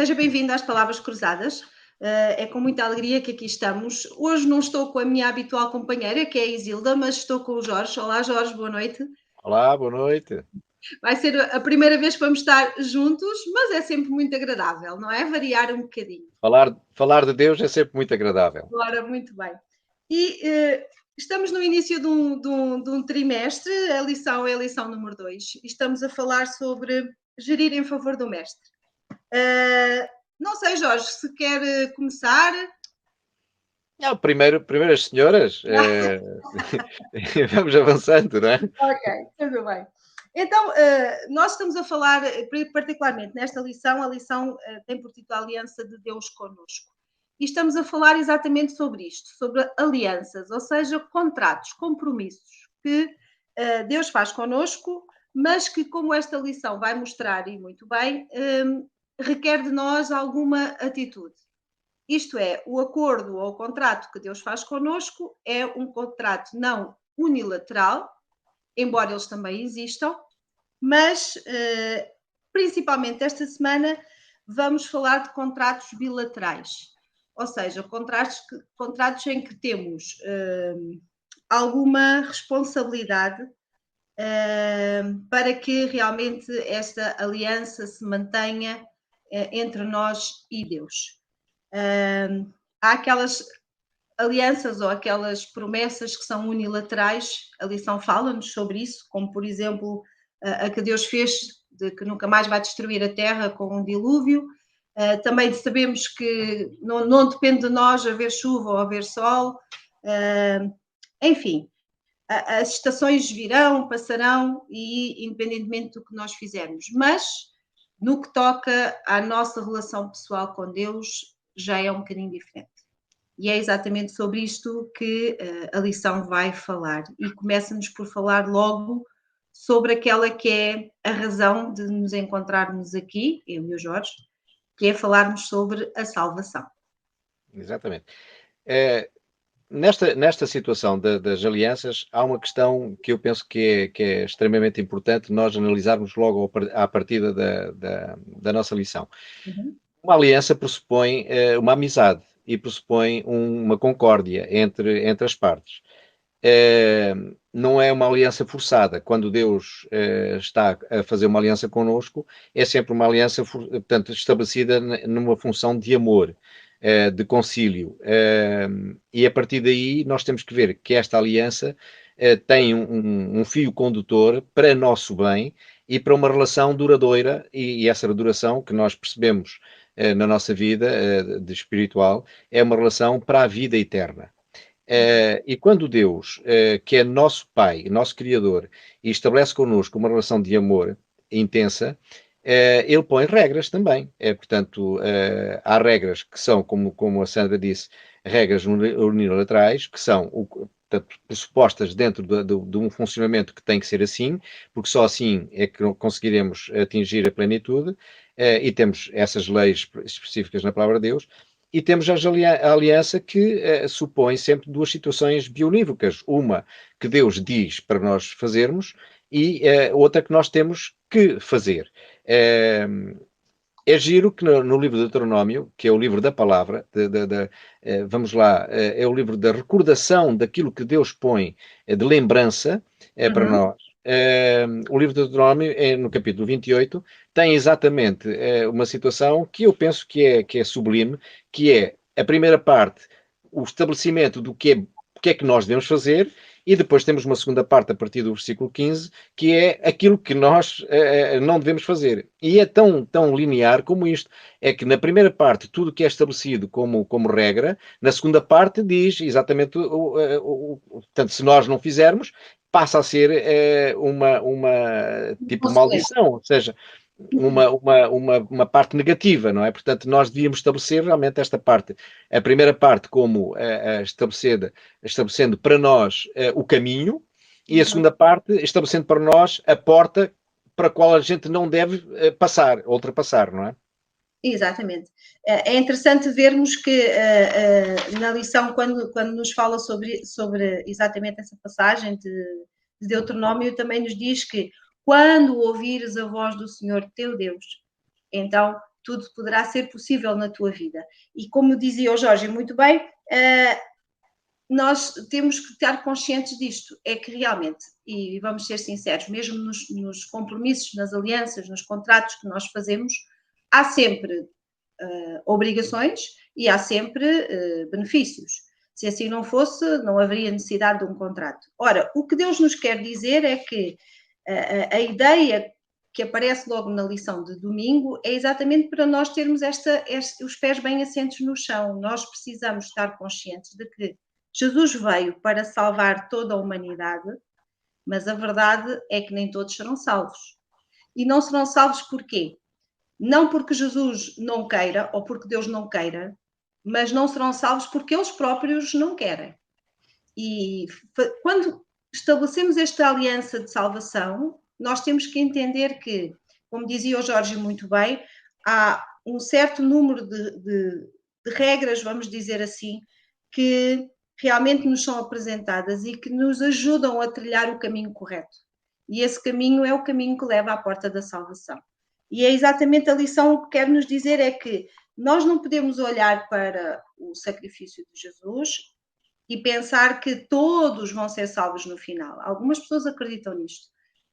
Seja bem-vindo às Palavras Cruzadas. É com muita alegria que aqui estamos. Hoje não estou com a minha habitual companheira, que é a Isilda, mas estou com o Jorge. Olá, Jorge, boa noite. Olá, boa noite. Vai ser a primeira vez que vamos estar juntos, mas é sempre muito agradável, não é? Variar um bocadinho. Falar de Deus é sempre muito agradável. Ora, muito bem. E estamos no início de um trimestre, a lição é a lição número 2, e estamos a falar sobre gerir em favor do mestre. Não sei, Jorge, se quer começar. Não, primeiro as senhoras. Vamos avançando, não é? Ok, tudo bem. Então, nós estamos a falar, particularmente nesta lição, a lição tem por título a Aliança de Deus Conosco. E estamos a falar exatamente sobre isto, sobre alianças, ou seja, contratos, compromissos que Deus faz conosco, mas que, como esta lição vai mostrar, e muito bem, requer de nós alguma atitude. Isto é, o acordo ou o contrato que Deus faz conosco é um contrato não unilateral, embora eles também existam, mas principalmente esta semana vamos falar de contratos bilaterais, ou seja, contratos em que temos alguma responsabilidade para que realmente esta aliança se mantenha entre nós e Deus. Há aquelas alianças ou aquelas promessas que são unilaterais, a lição fala-nos sobre isso, como por exemplo a que Deus fez de que nunca mais vai destruir a terra com um dilúvio. Também sabemos que não depende de nós haver chuva ou haver sol. Enfim, as estações virão, passarão e independentemente do que nós fizermos. Mas no que toca à nossa relação pessoal com Deus, já é um bocadinho diferente. E é exatamente sobre isto que a lição vai falar. E começa-nos por falar logo sobre aquela que é a razão de nos encontrarmos aqui, eu e o Jorge, que é falarmos sobre a salvação. Exatamente. Nesta situação das alianças, há uma questão que eu penso que é extremamente importante nós analisarmos logo à partida da nossa lição. Uhum. Uma aliança pressupõe uma amizade e pressupõe uma concórdia entre as partes. Não é uma aliança forçada. Quando Deus está a fazer uma aliança connosco, é sempre uma aliança, portanto, estabelecida numa função de amor, de concílio. E a partir daí nós temos que ver que esta aliança tem um fio condutor para nosso bem e para uma relação duradoura, e essa duração que nós percebemos na nossa vida de espiritual é uma relação para a vida eterna. E quando Deus, que é nosso Pai, nosso Criador, e estabelece connosco uma relação de amor intensa, Ele põe regras também. Portanto, há regras que são, como a Sandra disse, regras unilaterais, que são portanto, pressupostas dentro de um funcionamento que tem que ser assim, porque só assim é que conseguiremos atingir a plenitude, e temos essas leis específicas na palavra de Deus. E temos a aliança que supõe sempre duas situações bionívocas. Uma que Deus diz para nós fazermos e outra que nós temos que fazer. É giro que no livro de Deuteronômio, que é o livro da palavra, vamos lá, é o livro da recordação daquilo que Deus põe de lembrança para nós. O livro de Deuteronômio, no capítulo 28, tem exatamente uma situação que eu penso que é sublime, que é a primeira parte, o estabelecimento do que é que nós devemos fazer, e depois temos uma segunda parte a partir do versículo 15, que é aquilo que nós não devemos fazer. E é tão linear como isto. É que na primeira parte, tudo que é estabelecido como regra, na segunda parte diz exatamente, portanto, se nós não fizermos, passa a ser uma tipo maldição, ou seja, uma parte negativa, não é? Portanto, nós devíamos estabelecer realmente esta parte, a primeira parte como estabelecendo para nós o caminho, e a segunda parte estabelecendo para nós a porta para a qual a gente não deve ultrapassar, não é? Exatamente. É interessante vermos que na lição, quando nos fala sobre exatamente essa passagem de Deuteronômio, também nos diz que quando ouvires a voz do Senhor teu Deus, então tudo poderá ser possível na tua vida. E como dizia o Jorge muito bem, nós temos que estar conscientes disto, é que realmente, e vamos ser sinceros, mesmo nos compromissos, nas alianças, nos contratos que nós fazemos, há sempre obrigações e há sempre benefícios. Se assim não fosse, não haveria necessidade de um contrato. Ora, o que Deus nos quer dizer é que a ideia que aparece logo na lição de domingo é exatamente para nós termos os pés bem assentos no chão. Nós precisamos estar conscientes de que Jesus veio para salvar toda a humanidade, mas a verdade é que nem todos serão salvos. E não serão salvos porquê? Não porque Jesus não queira ou porque Deus não queira, mas não serão salvos porque eles próprios não querem. E quando estabelecemos esta aliança de salvação, nós temos que entender que, como dizia o Jorge muito bem, há um certo número de regras, vamos dizer assim, que realmente nos são apresentadas e que nos ajudam a trilhar o caminho correto. E esse caminho é o caminho que leva à porta da salvação. E é exatamente a lição que quer nos dizer é que nós não podemos olhar para o sacrifício de Jesus e pensar que todos vão ser salvos no final. Algumas pessoas acreditam nisto,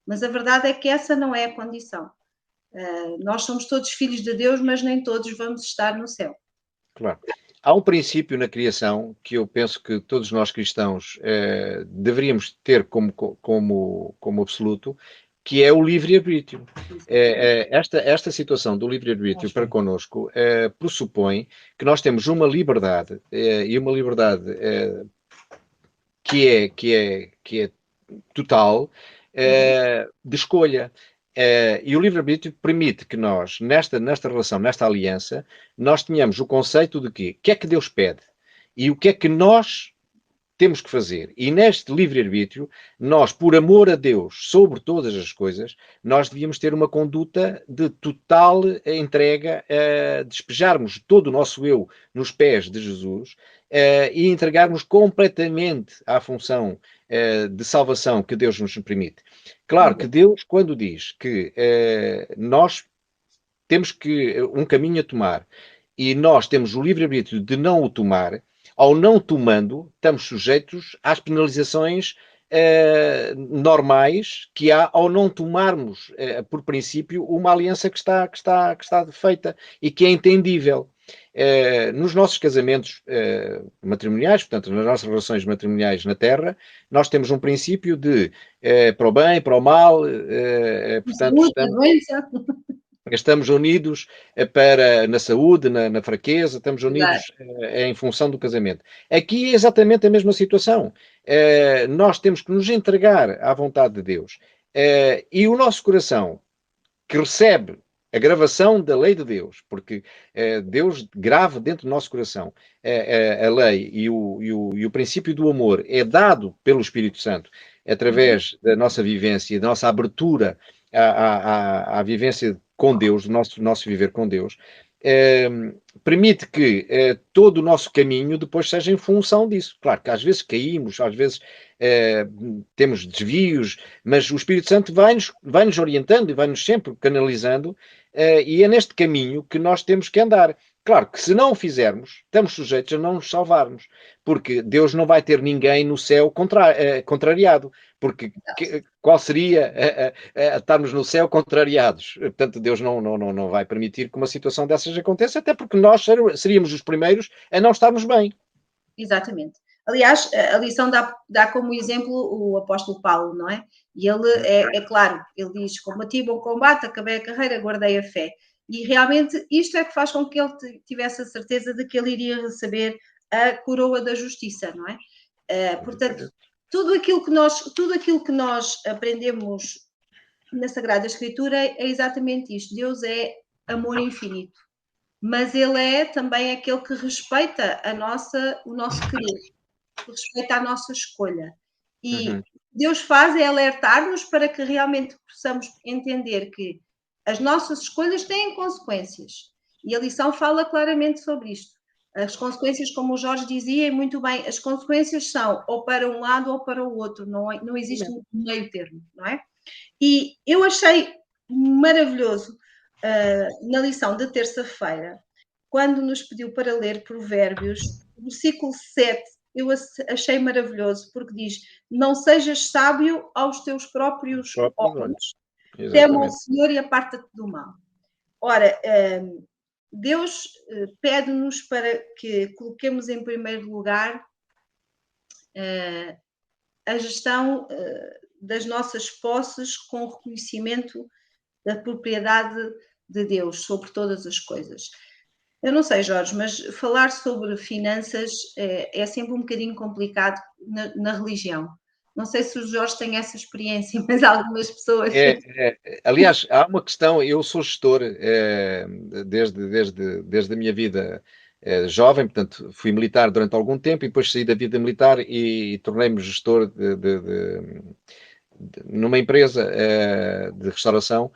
mas a verdade é que essa não é a condição. Nós somos todos filhos de Deus, mas nem todos vamos estar no céu. Claro. Há um princípio na criação que eu penso que todos nós cristãos deveríamos ter como absoluto, que é o livre-arbítrio. Esta situação do livre-arbítrio para connosco pressupõe que nós temos uma liberdade, e uma liberdade que é total, de escolha. E o livre-arbítrio permite que nós, nesta relação, nesta aliança, nós tenhamos o conceito de que o que é que Deus pede e o que é que nós temos que fazer. E neste livre-arbítrio, nós, por amor a Deus, sobre todas as coisas, nós devíamos ter uma conduta de total entrega, despejarmos todo o nosso eu nos pés de Jesus e entregarmos completamente à função de salvação que Deus nos permite. Claro que Deus, quando diz que nós temos que um caminho a tomar e nós temos o livre-arbítrio de não o tomar, ao não tomando, estamos sujeitos às penalizações normais que há ao não tomarmos, por princípio, uma aliança que está feita e que é entendível. Nos nossos casamentos matrimoniais, portanto, nas nossas relações matrimoniais na Terra, nós temos um princípio de para o bem, para o mal, portanto, estamos unidos na saúde, na fraqueza, estamos unidos em função do casamento. Aqui é exatamente a mesma situação. Nós temos que nos entregar à vontade de Deus. E o nosso coração, que recebe a gravação da lei de Deus, porque Deus grava dentro do nosso coração a lei e o princípio do amor é dado pelo Espírito Santo através da nossa vivência, da nossa abertura à vivência com Deus, do nosso viver com Deus, permite que todo o nosso caminho depois seja em função disso. Claro que às vezes caímos, às vezes temos desvios, mas o Espírito Santo vai-nos orientando e vai-nos sempre canalizando, e é neste caminho que nós temos que andar. Claro que se não o fizermos, estamos sujeitos a não nos salvarmos, porque Deus não vai ter ninguém no céu contrariado, porque qual seria estarmos no céu contrariados? Portanto, Deus não vai permitir que uma situação dessas aconteça, até porque nós seríamos os primeiros a não estarmos bem. Exatamente. Aliás, a lição dá como exemplo o apóstolo Paulo, não é? E ele, é claro, ele diz, combati bom combate, acabei a carreira, guardei a fé. E realmente isto é que faz com que ele tivesse a certeza de que ele iria receber a coroa da justiça, não é? Portanto, tudo aquilo que nós aprendemos na Sagrada Escritura é exatamente isto. Deus é amor infinito, mas Ele é também aquele que respeita o nosso querer, que respeita a nossa escolha. E Deus faz é alertar-nos para que realmente possamos entender que as nossas escolhas têm consequências. E a lição fala claramente sobre isto. As consequências, como o Jorge dizia, muito bem, as consequências são ou para um lado ou para o outro, não existe um meio termo, não é? E eu achei maravilhoso na lição de terça-feira, quando nos pediu para ler Provérbios, o versículo 7, eu achei maravilhoso, porque diz: não sejas sábio aos teus próprios Olhos. olhos, tema ao Exatamente. Senhor e aparta-te do mal. Ora, Deus pede-nos para que coloquemos em primeiro lugar a gestão das nossas posses com reconhecimento da propriedade de Deus sobre todas as coisas. Eu não sei, Jorge, mas falar sobre finanças é sempre um bocadinho complicado na religião. Não sei se o Jorge tem essa experiência, mas algumas pessoas... Aliás, há uma questão, eu sou gestor desde a minha vida jovem, portanto, fui militar durante algum tempo e depois saí da vida militar e tornei-me gestor numa empresa de restauração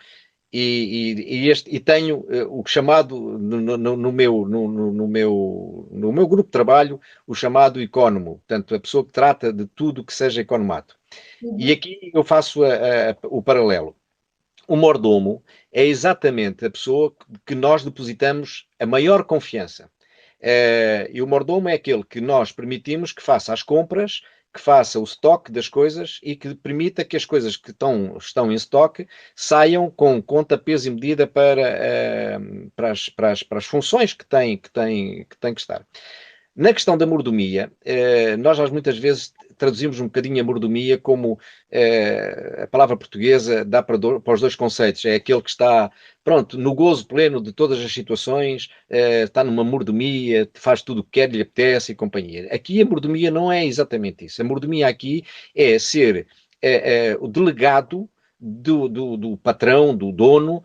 e tenho o chamado no meu grupo de trabalho, o chamado economo, portanto, a pessoa que trata de tudo que seja economato. E aqui eu faço o paralelo. O mordomo é exatamente a pessoa que nós depositamos a maior confiança. E o mordomo é aquele que nós permitimos que faça as compras, que faça o estoque das coisas e que permita que as coisas que estão em estoque saiam com conta, peso e medida para as funções que têm que estar. Na questão da mordomia, nós muitas vezes traduzimos um bocadinho a mordomia como a palavra portuguesa dá para os dois conceitos. É aquele que está, pronto, no gozo pleno de todas as situações, está numa mordomia, faz tudo o que quer, lhe apetece e companhia. Aqui a mordomia não é exatamente isso. A mordomia aqui é ser o delegado do patrão, do dono,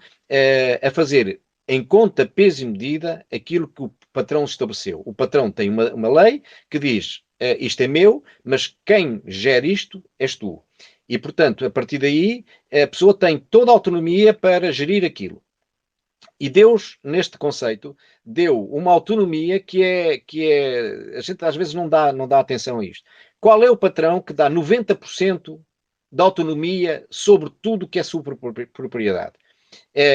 a fazer em conta, peso e medida aquilo que o patrão estabeleceu. O patrão tem uma lei que diz isto é meu, mas quem gere isto és tu. E, portanto, a partir daí, a pessoa tem toda a autonomia para gerir aquilo. E Deus, neste conceito, deu uma autonomia que é a gente às vezes não dá atenção a isto. Qual é o patrão que dá 90% da autonomia sobre tudo que é sua propriedade?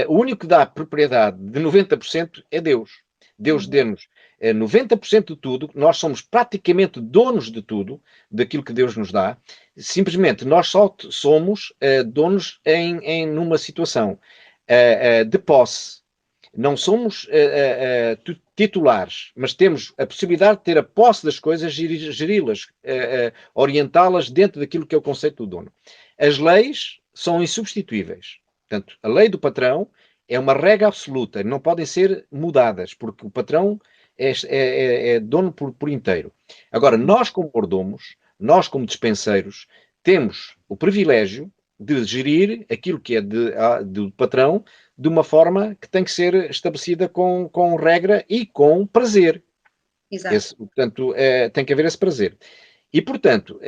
O único que dá propriedade de 90% é Deus. Deus deu-nos 90% de tudo, nós somos praticamente donos de tudo, daquilo que Deus nos dá, simplesmente nós só somos donos numa situação de posse. Não somos titulares, mas temos a possibilidade de ter a posse das coisas, geri-las, orientá-las dentro daquilo que é o conceito do dono. As leis são insubstituíveis. Portanto, a lei do patrão é uma regra absoluta, não podem ser mudadas, porque o patrão é dono por inteiro. Agora, nós como mordomos, nós como despenseiros, temos o privilégio de gerir aquilo que é do patrão de uma forma que tem que ser estabelecida com regra e com prazer. Exato. Portanto, tem que haver esse prazer. E, portanto,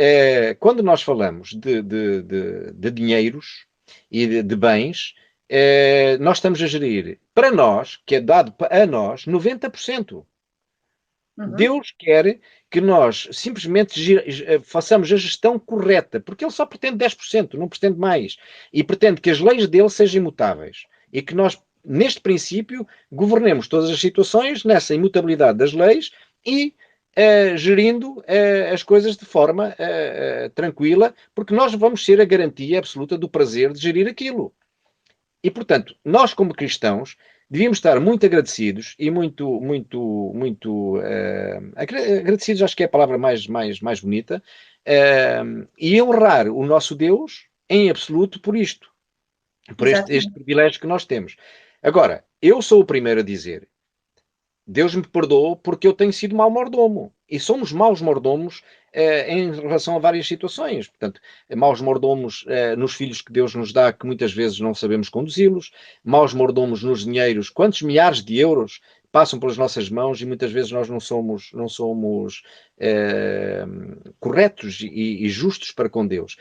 quando nós falamos de dinheiros e de bens, nós estamos a gerir para nós, que é dado a nós, 90%. Deus quer que nós simplesmente façamos a gestão correta, porque Ele só pretende 10%, não pretende mais. E pretende que as leis dele sejam imutáveis. E que nós, neste princípio, governemos todas as situações nessa imutabilidade das leis e gerindo as coisas de forma tranquila, porque nós vamos ser a garantia absoluta do prazer de gerir aquilo. E, portanto, nós como cristãos devíamos estar muito agradecidos e muito agradecidos, acho que é a palavra mais bonita, e honrar o nosso Deus em absoluto por isto, por este privilégio que nós temos. Agora, eu sou o primeiro a dizer, Deus me perdoou porque eu tenho sido mau mordomo. E somos maus mordomos em relação a várias situações. Portanto, maus mordomos nos filhos que Deus nos dá, que muitas vezes não sabemos conduzi-los. Maus mordomos nos dinheiros. Quantos milhares de euros passam pelas nossas mãos e muitas vezes nós não somos corretos e justos para com Deus.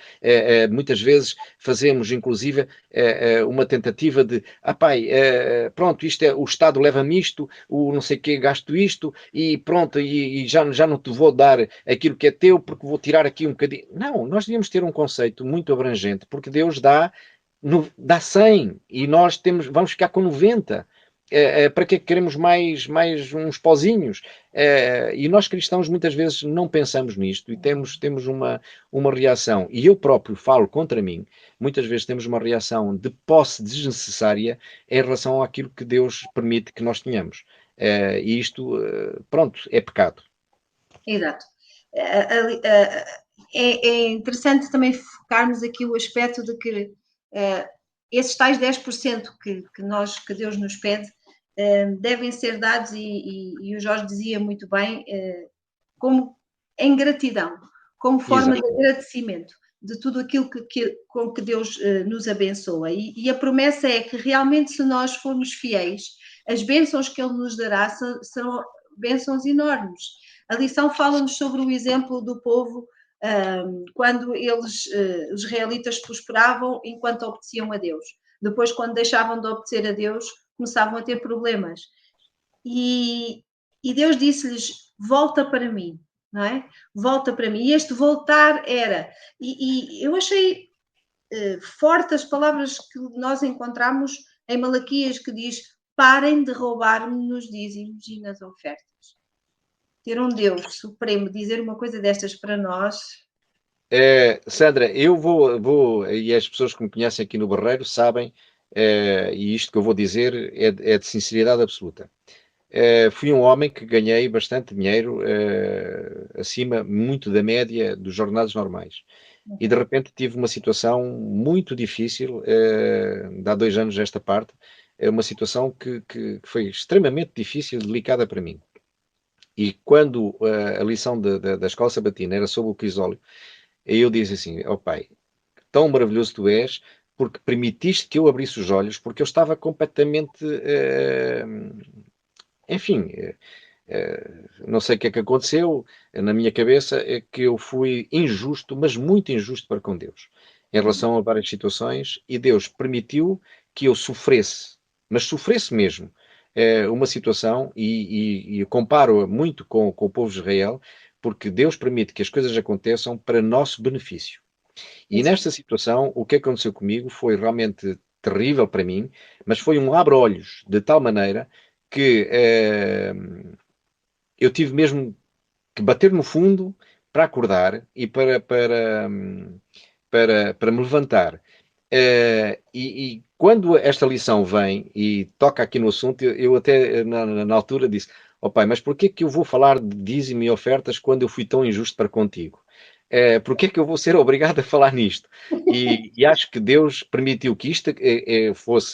Muitas vezes fazemos, inclusive, uma tentativa de pai, pronto, isto o Estado leva-me isto, o não sei o que, gasto isto, e pronto, e já não te vou dar aquilo que é teu, porque vou tirar aqui um bocadinho. Não, nós devíamos ter um conceito muito abrangente, porque Deus dá dá 100 e nós vamos ficar com 90. Para que queremos mais uns pozinhos? E nós cristãos muitas vezes não pensamos nisto e temos uma reação, e eu próprio falo contra mim, muitas vezes temos uma reação de posse desnecessária em relação àquilo que Deus permite que nós tenhamos. E isto, pronto, é pecado. Exato. É interessante também focarmos aqui o aspecto de que esses tais 10% que Deus nos pede devem ser dados, e o Jorge dizia muito bem, como em gratidão, como forma de agradecimento de tudo aquilo com que Deus nos abençoa. E a promessa é que realmente, se nós formos fiéis, as bênçãos que Ele nos dará serão bênçãos enormes. A lição fala-nos sobre o exemplo do povo quando os israelitas prosperavam enquanto obedeciam a Deus. Depois, quando deixavam de obedecer a Deus, começavam a ter problemas. E Deus disse-lhes: volta para mim, não é? Volta para mim. E este voltar era... E eu achei forte as palavras que nós encontramos em Malaquias, que diz: parem de roubar-me nos dízimos e nas ofertas. Ter um Deus supremo dizer uma coisa destas para nós... Sandra, eu e as pessoas que me conhecem aqui no Barreiro sabem, e isto que eu vou dizer é de sinceridade absoluta. Fui um homem que ganhei bastante dinheiro, acima muito da média dos jornados normais. E de repente tive uma situação muito difícil, de há 2 anos esta parte, uma situação que foi extremamente difícil, delicada para mim. E quando a lição da escola sabatina era sobre o crisóleo, eu disse assim: ó Pai, tão maravilhoso tu és, porque permitiste que eu abrisse os olhos, porque eu estava completamente, enfim, não sei o que é que aconteceu na minha cabeça, é que eu fui injusto, mas muito injusto para com Deus, em relação a várias situações, e Deus permitiu que eu sofresse, mas sofresse mesmo, uma situação, e eu comparo muito com o povo de Israel, porque Deus permite que as coisas aconteçam para nosso benefício. E nesta situação, o que aconteceu comigo foi realmente terrível para mim, mas foi um abre-olhos de tal maneira que eu tive mesmo que bater no fundo para acordar e para me levantar. E quando esta lição vem e toca aqui no assunto, eu até na altura disse: ó pai, mas porquê que eu vou falar de dízimo e ofertas quando eu fui tão injusto para contigo? Porquê que eu vou ser obrigado a falar nisto? E acho que Deus permitiu que isto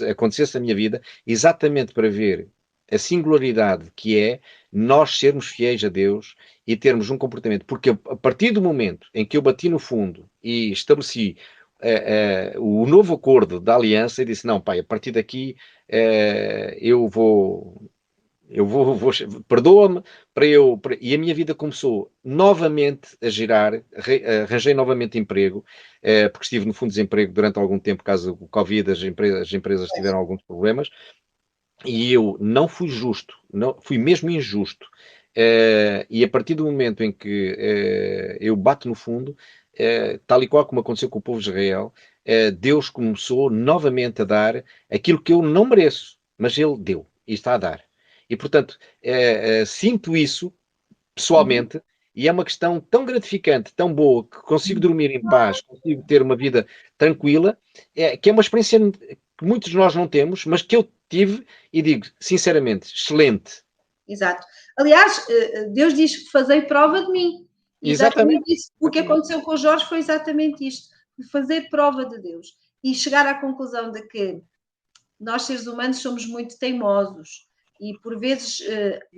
acontecesse na minha vida exatamente para ver a singularidade que é nós sermos fiéis a Deus e termos um comportamento. Porque a partir do momento em que eu bati no fundo e estabeleci o novo acordo da aliança, e disse: não, pai, a partir daqui eu vou perdoa-me e a minha vida começou novamente a girar, arranjei novamente emprego, porque estive no fundo de desemprego durante algum tempo, caso o Covid, as empresas tiveram alguns problemas, e eu não fui justo, não, fui mesmo injusto. E a partir do momento em que eu bato no fundo, tal e qual como aconteceu com o povo de Israel, Deus começou novamente a dar aquilo que eu não mereço, mas Ele deu e está a dar. E portanto, sinto isso pessoalmente, e é uma questão tão gratificante, tão boa, que consigo dormir em paz, consigo ter uma vida tranquila, que é uma experiência que muitos de nós não temos, mas que eu tive e digo, sinceramente, excelente. Exato. Aliás, Deus diz: fazei prova de mim. Exatamente isso. O que aconteceu com o Jorge foi exatamente isto: fazer prova de Deus e chegar à conclusão de que nós, seres humanos, somos muito teimosos e por vezes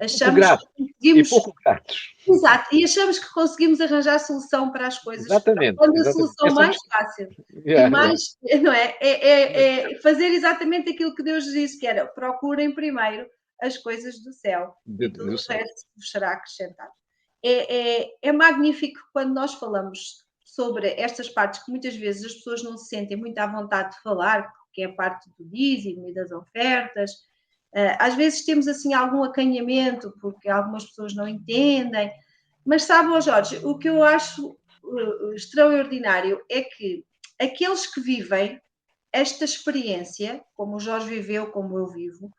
achamos que conseguimos... E pouco gratos. Exato, e achamos que conseguimos arranjar solução para as coisas. Exatamente. Quando a solução mais fácil mais, não é? É fazer exatamente aquilo que Deus disse, que era: procurem primeiro as coisas do céu e tudo o resto vos será acrescentado. É magnífico quando nós falamos sobre estas partes que muitas vezes as pessoas não se sentem muito à vontade de falar, que é a parte do dízimo e das ofertas. Às vezes temos assim algum acanhamento, porque algumas pessoas não entendem, mas sabe, Jorge, o que eu acho extraordinário é que aqueles que vivem esta experiência, como o Jorge viveu, como eu vivo,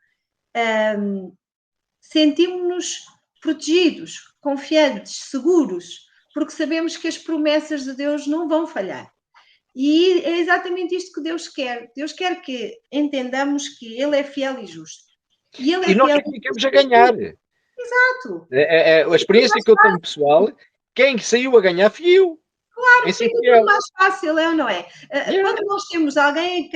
sentimos-nos protegidos, confiantes, seguros, porque sabemos que as promessas de Deus não vão falhar. E é exatamente isto que Deus quer. Deus quer que entendamos que Ele é fiel e justo. E Ele é E nós fiel é que e ficamos a justo. ganhar. Exato. A experiência que eu tenho pessoal, quem saiu a ganhar fui eu. Claro, Em ser fica tudo fiel. mais fácil, é ou não é? Yeah. Quando nós temos alguém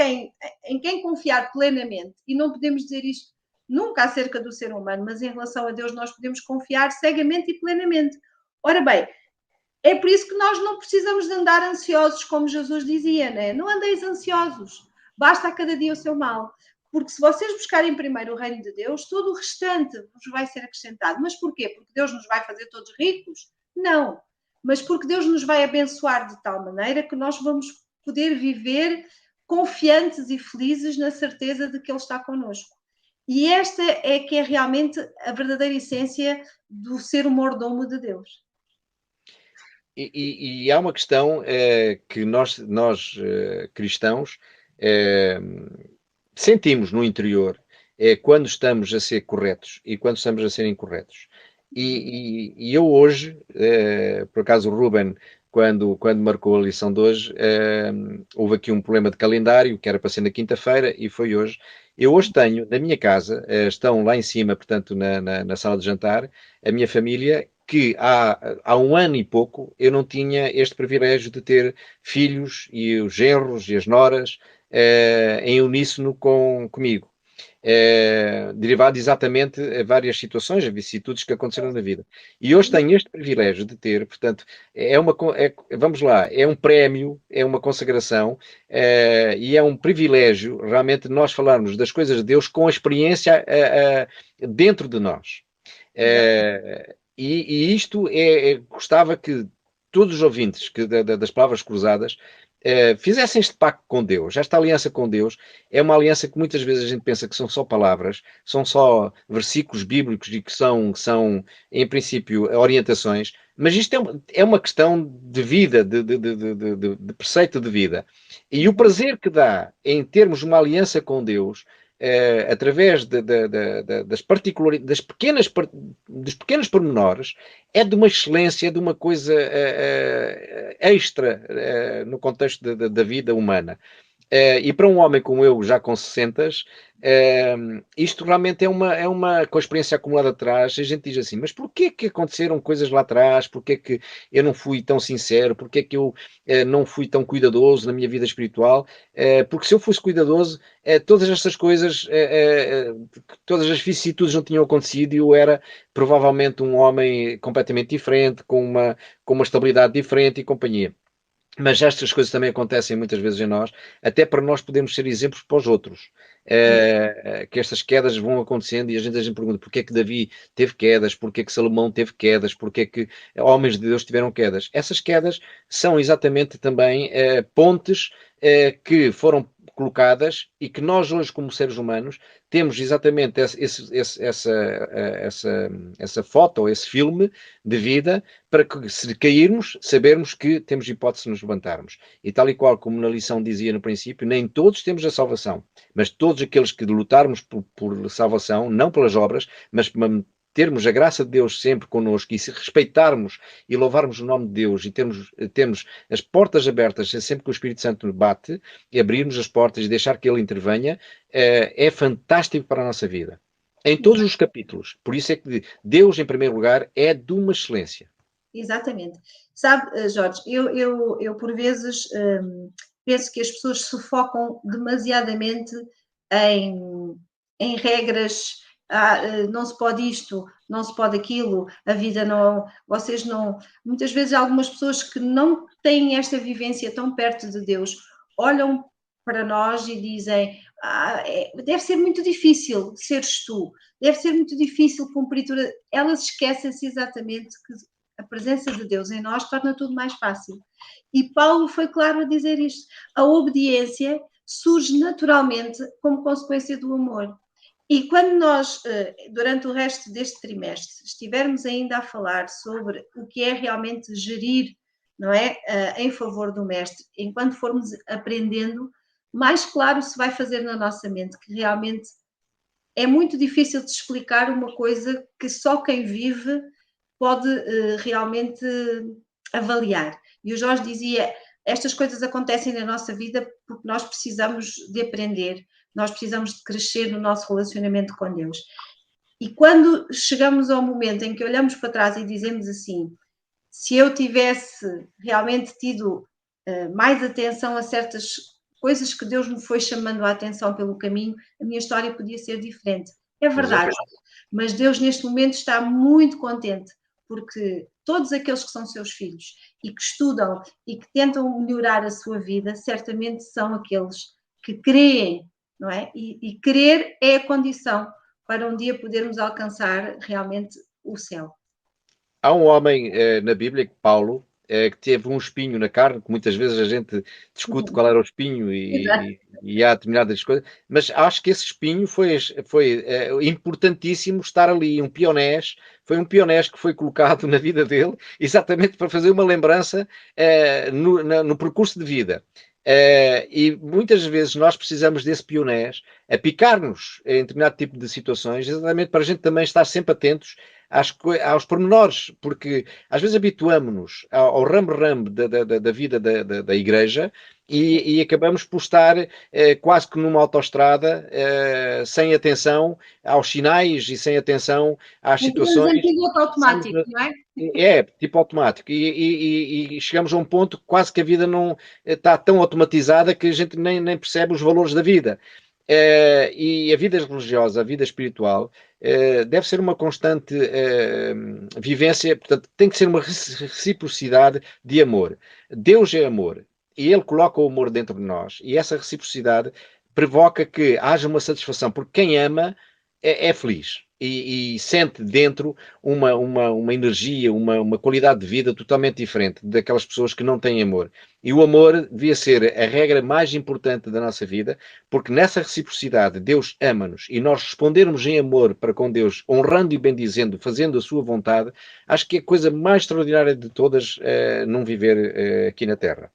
em quem confiar plenamente, e não podemos dizer isto nunca acerca do ser humano, mas em relação a Deus nós podemos confiar cegamente e plenamente. Ora bem, é por isso que nós não precisamos de andar ansiosos, como Jesus dizia, né? Não andeis ansiosos, basta a cada dia o seu mal. Porque se vocês buscarem primeiro o reino de Deus, todo o restante vos vai ser acrescentado. Mas porquê? Porque Deus nos vai fazer todos ricos? Não. Mas porque Deus nos vai abençoar de tal maneira que nós vamos poder viver confiantes e felizes na certeza de que Ele está connosco. E esta é que é realmente a verdadeira essência do ser o mordomo de Deus. E há uma questão que nós cristãos sentimos no interior quando estamos a ser corretos e quando estamos a ser incorretos. E eu hoje, por acaso o Ruben, quando marcou a lição de hoje, houve aqui um problema de calendário, que era para ser na quinta-feira, e foi hoje. Eu hoje tenho, na minha casa, estão lá em cima, portanto, na sala de jantar, a minha família, que há um ano e pouco eu não tinha este privilégio de ter filhos e os genros e as noras em uníssono comigo. Derivado exatamente a várias situações, a vicissitudes que aconteceram na vida. E hoje tenho este privilégio de ter, portanto, vamos lá, é um prémio, é uma consagração e é um privilégio realmente nós falarmos das coisas de Deus com a experiência dentro de nós. E isto gostava que todos os ouvintes das palavras cruzadas fizessem este pacto com Deus. Esta aliança com Deus é uma aliança que muitas vezes a gente pensa que são só palavras, são só versículos bíblicos e que são em princípio, orientações, mas isto é uma questão de vida, de preceito de vida. E o prazer que dá em termos uma aliança com Deus através dos pequenos pormenores, é de uma excelência, é de uma coisa extra no contexto da vida humana. E para um homem como eu, já com 60, isto realmente com a experiência acumulada atrás, a gente diz assim, mas porquê que aconteceram coisas lá atrás? Porquê que eu não fui tão sincero? Porquê que eu não fui tão cuidadoso na minha vida espiritual? Porque se eu fosse cuidadoso, todas estas coisas, todas as vicissitudes não tinham acontecido e eu era provavelmente um homem completamente diferente, com uma estabilidade diferente e companhia. Mas estas coisas também acontecem muitas vezes em nós, até para nós podermos ser exemplos para os outros. Que estas quedas vão acontecendo e a gente pergunta porquê é que Davi teve quedas, porquê é que Salomão teve quedas, porquê é que homens de Deus tiveram quedas. Essas quedas são exatamente também pontes que foram colocadas e que nós hoje, como seres humanos, temos exatamente essa foto, esse filme de vida para que, se cairmos, sabermos que temos hipótese de nos levantarmos. E tal e qual como na lição dizia no princípio, nem todos temos a salvação, mas todos aqueles que lutarmos por salvação, não pelas obras, mas termos a graça de Deus sempre connosco e se respeitarmos e louvarmos o nome de Deus e termos as portas abertas sempre que o Espírito Santo nos bate e abrirmos as portas e deixar que Ele intervenha, é fantástico para a nossa vida. Em todos os capítulos. Por isso é que Deus, em primeiro lugar, é de uma excelência. Exatamente. Sabe, Jorge, eu por vezes penso que as pessoas se focam demasiadamente em regras, não se pode isto, não se pode aquilo, a vida não, vocês não. Muitas vezes algumas pessoas que não têm esta vivência tão perto de Deus olham para nós e dizem deve ser muito difícil seres tu, deve ser muito difícil cumprir tudo. Elas esquecem-se exatamente que a presença de Deus em nós torna tudo mais fácil. E Paulo foi claro a dizer isto. A obediência surge naturalmente como consequência do amor. E quando nós, durante o resto deste trimestre, estivermos ainda a falar sobre o que é realmente gerir, não é, em favor do mestre, enquanto formos aprendendo, mais claro se vai fazer na nossa mente, que realmente é muito difícil de explicar uma coisa que só quem vive pode realmente avaliar. E o Jorge dizia, estas coisas acontecem na nossa vida porque nós precisamos de aprender, nós precisamos de crescer no nosso relacionamento com Deus. E quando chegamos ao momento em que olhamos para trás e dizemos assim, se eu tivesse realmente tido mais atenção a certas coisas que Deus me foi chamando a atenção pelo caminho, a minha história podia ser diferente. É verdade, mas Deus neste momento está muito contente, porque todos aqueles que são seus filhos e que estudam e que tentam melhorar a sua vida, certamente são aqueles que creem, não é? E crer é a condição para um dia podermos alcançar realmente o céu. Há um homem na Bíblia, Paulo, que teve um espinho na carne, que muitas vezes a gente discute qual era o espinho e há determinadas coisas, mas acho que esse espinho foi importantíssimo estar ali, foi um pionés que foi colocado na vida dele, exatamente para fazer uma lembrança no percurso de vida. E muitas vezes nós precisamos desse pionés a picar-nos em determinado tipo de situações, exatamente para a gente também estar sempre atentos aos pormenores, porque às vezes habituamos-nos ao rambo-rambo da vida da igreja e acabamos por estar quase que numa autoestrada, sem atenção aos sinais e sem atenção às situações. Em piloto automático, não é? É, tipo automático. E chegamos a um ponto que quase que a vida não está tão automatizada que a gente nem percebe os valores da vida. E a vida religiosa, a vida espiritual, deve ser uma constante vivência, portanto, tem que ser uma reciprocidade de amor. Deus é amor e Ele coloca o amor dentro de nós e essa reciprocidade provoca que haja uma satisfação, porque quem ama é feliz e sente dentro uma energia, uma qualidade de vida totalmente diferente daquelas pessoas que não têm amor. E o amor devia ser a regra mais importante da nossa vida, porque nessa reciprocidade Deus ama-nos e nós respondermos em amor para com Deus, honrando e bendizendo, fazendo a sua vontade, acho que é a coisa mais extraordinária de todas num viver aqui na Terra.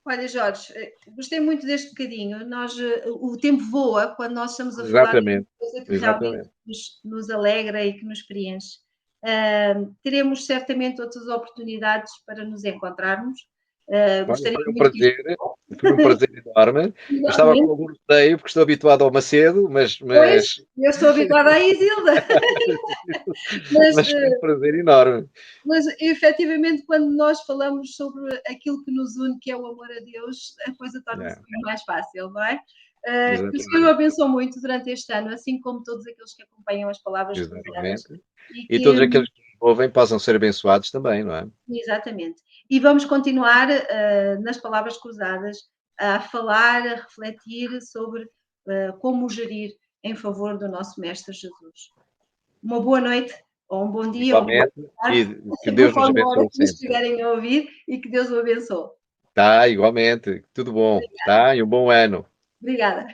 Olha, Jorge, gostei muito deste bocadinho. O tempo voa quando nós estamos a falar de uma coisa que realmente nos alegra e que nos preenche. Teremos certamente outras oportunidades para nos encontrarmos. Foi um prazer enorme. Eu estava com algum receio, porque estou habituado ao Macedo, mas... Pois, eu estou habituada à Isilda. mas foi um prazer enorme. Mas, efetivamente, quando nós falamos sobre aquilo que nos une, que é o amor a Deus, a coisa torna-se mais fácil, não é? Que o Senhor o abençoe muito durante este ano, assim como todos aqueles que acompanham as palavras cruzadas. E todos aqueles que nos ouvem possam ser abençoados também, não é? Exatamente. E vamos continuar nas palavras cruzadas a falar, a refletir sobre como gerir em favor do nosso Mestre Jesus. Uma boa noite, ou um bom dia, ou uma boa tarde, e que Deus nos abençoe sempre. Que estiverem a ouvir e que Deus o abençoe. Tá, igualmente. Tudo bom. Obrigada. Tá, e um bom ano. Obrigada.